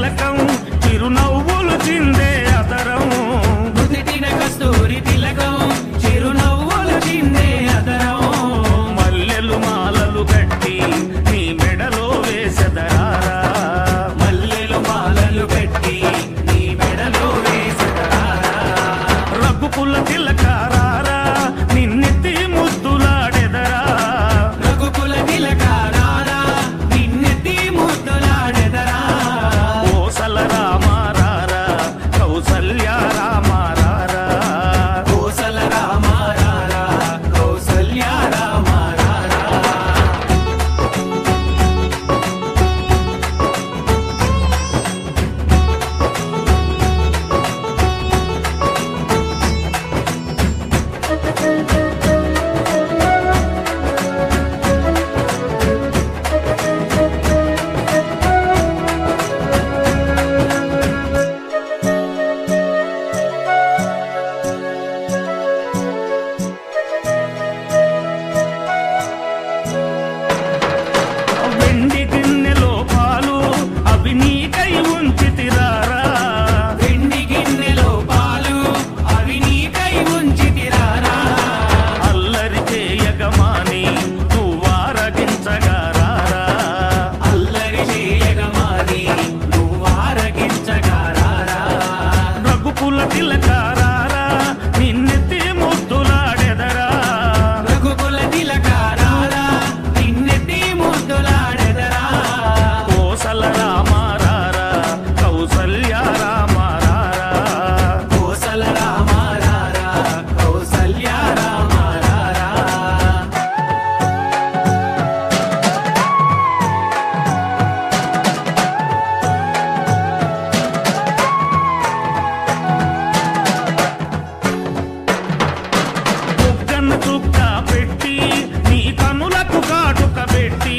తిలకం చిరునవ్వులు చిందే అదరం నుదిటిన కస్తూరి తిలకం చిరునవ్వులు చిందే అదరం మల్లెలు మాలలు కట్టి నీ మెడలో వేసెదరారా మల్లెలు మాలలు కట్టి నీ మెడలో వేసెదరారా రఘుకుల తిలకారారా నిన్నెత్తి ముద్దులాడెదరా రఘుకుల తిలకారారా నిన్నెత్తి ముద్దులాడెదరా కోసల రామారారా కౌసల్య రామారారా కోసల రామారారా కౌసల్య రామారారా వెండి గిన్నెలో పాలు అవి నీకై ఉంచితిరారా వెండి గిన్నెలో పాలు అవి నీకై ఉంచితిరారా అల్లరి చేయగమాని నువ్వారగించగారారా అల్లరి చేయగమాని నువ్వారగించగారారా రఘుకుల తిలకారారా నిన్నెత్తి ముద్దులాడెదరా రఘుకుల తిలకారారా నిన్నెత్తి ముద్దులాడెదరా కోసల రామారారా కౌసల్య రామారారా కోసల రామారారా కౌసల్య రామారారా బుగ్గన చుక్క పెట్టి నీ కనులకు కాటుక పెట్టి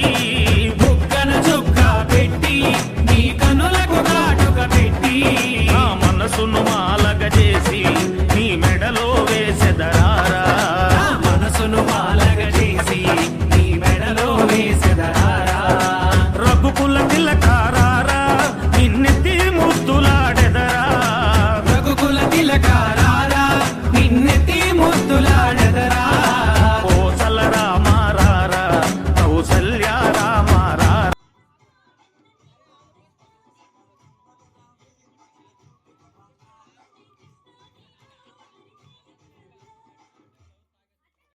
బుగ్గన చుక్క పెట్టి నీ కనులకు కాటుక పెట్టి నా మనసును మా